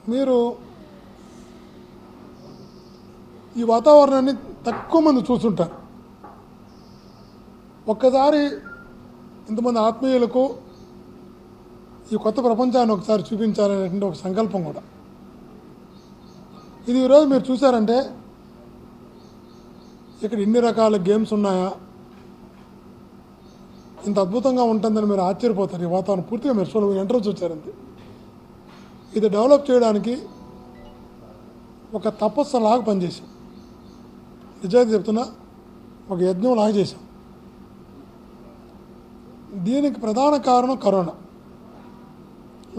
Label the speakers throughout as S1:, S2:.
S1: మీరు ఈ వాతావరణాన్ని తక్కువ మంది చూస్తుంటారు. ఒక్కసారి ఇంతమంది ఆత్మీయులకు ఈ కొత్త ప్రపంచాన్ని ఒకసారి చూపించాలనేటువంటి ఒక సంకల్పం కూడా. ఇది ఈరోజు మీరు చూసారంటే ఇక్కడ ఇన్ని రకాల గేమ్స్ ఉన్నాయా, ఇంత అద్భుతంగా ఉంటుందని మీరు ఆశ్చర్యపోతారు. ఈ వాతావరణం పూర్తిగా మీరు ఎంట్రన్స్ వచ్చారంతే. ఇది డెవలప్ చేయడానికి ఒక తపస్సులాగా పనిచేసాం. నిజాయితీ చెప్తున్నా, ఒక యజ్ఞం లాగా చేశాం. దీనికి ప్రధాన కారణం కరోనా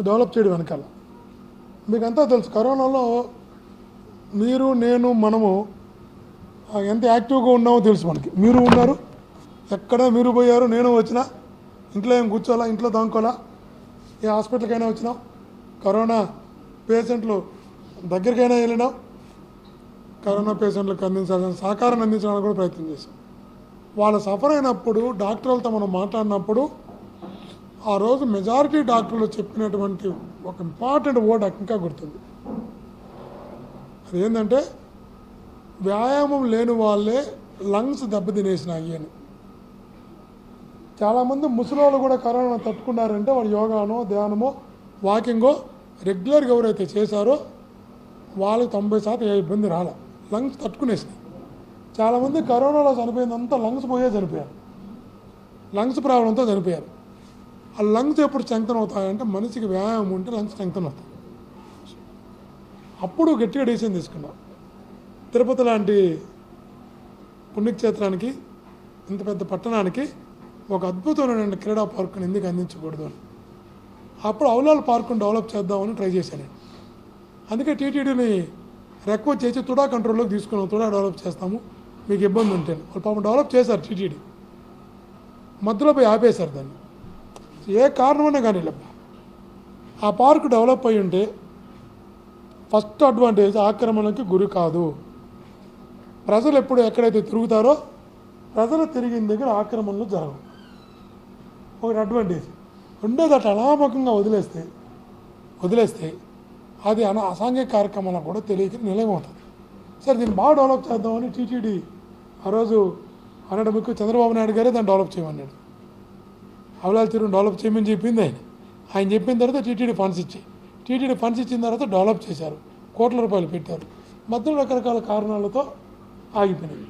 S1: డెవలప్ చేయడం వెనకాల. మీకంతా తెలుసు, కరోనాలో మీరు నేను మనము ఎంత యాక్టివ్గా ఉన్నామో తెలుసు మనకి. మీరు ఉన్నారు, ఎక్కడ మీరు పోయారు, నేను వచ్చినా, ఇంట్లో ఏం కూర్చోాలా, ఇంట్లో దాంకోలా, ఏ హాస్పిటల్కైనా వచ్చినాం, కరోనా పేషెంట్లు దగ్గరికైనా వెళ్ళినాం, కరోనా పేషెంట్లకు అందించాలని సహకారాన్ని అందించడానికి కూడా ప్రయత్నం చేశాం. వాళ్ళు సఫర్ అయినప్పుడు డాక్టర్లతో మనం మాట్లాడినప్పుడు ఆ రోజు మెజారిటీ డాక్టర్లు చెప్పినటువంటి ఒక ఇంపార్టెంట్ వర్డ్ ఇంకా గుర్తుంది. అదేంటంటే వ్యాయామం లేని వాళ్ళే లంగ్స్ దెబ్బతినేసినాయి అని. చాలామంది ముసలోళ్ళు కూడా కరోనా తట్టుకున్నారంటే వాళ్ళు యోగానో ధ్యానమో వాకింగో రెగ్యులర్గా ఎవరైతే చేశారో వాళ్ళకి 90% ఏ ఇబ్బంది రాలే, లంగ్స్ తట్టుకునేసినాయి. చాలామంది కరోనాలో చనిపోయిందంతా లంగ్స్ పోయే చనిపోయారు, లంగ్స్ ప్రాబ్లంతో చనిపోయారు. ఆ లంగ్స్ ఎప్పుడు స్ట్రెంగ్తన్ అవుతాయంటే మనిషికి వ్యాయామం ఉంటే లంగ్స్ స్ట్రెంగ్తన్ అవుతాయి. అప్పుడు గట్టిగా డెసిషన్ తీసుకున్నాం. తిరుపతి లాంటి పుణ్యక్షేత్రానికి, ఇంత పెద్ద పట్టణానికి ఒక అద్భుతమైన క్రీడా పార్కుని ఎందుకు అందించకూడదు అని అప్పుడు ఔలాల్ పార్కును డెవలప్ చేద్దామని ట్రై చేశాను. అందుకే టీటీడీని రిక్వెస్ట్ చేసి తుడా కంట్రోల్లోకి తీసుకున్నాం. తుడా డెవలప్ చేస్తాము, మీకు ఇబ్బంది ఉంటే. వాళ్ళు పాపం డెవలప్ చేశారు టీటీడీ, మధ్యలో పోయి ఆపేశారు దాన్ని. ఏ కారణమైనా కానీ ఆ పార్కు డెవలప్ అయ్యి ఉంటే ఫస్ట్ అడ్వాంటేజ్ ఆక్రమణకి గురి కాదు. ప్రజలు ఎప్పుడు ఎక్కడైతే తిరుగుతారో ప్రజలు తిరిగిన దగ్గర ఆక్రమణలు జరగవు, ఒకటి అడ్వాంటేజ్. రెండోది అట్లా అనామకంగా వదిలేస్తే అది అసాంఘిక కార్యక్రమాలకు కూడా తెలియక నిలయమవుతుంది. సరే, దీన్ని బాగా డెవలప్ చేద్దామని టీటీడీ ఆ రోజు అన్నట్టు మీకు చంద్రబాబు నాయుడు గారే దాన్ని డెవలప్ చేయమన్నాడు. ఔలాల్ చెరువును డెవలప్ చేయమని చెప్పింది ఆయన చెప్పిన తర్వాత టీటీడీ ఫండ్స్ ఇచ్చిన తర్వాత డెవలప్ చేశారు, కోట్ల రూపాయలు పెట్టారు. మధ్యలో రకరకాల కారణాలతో ఆగిపోవడం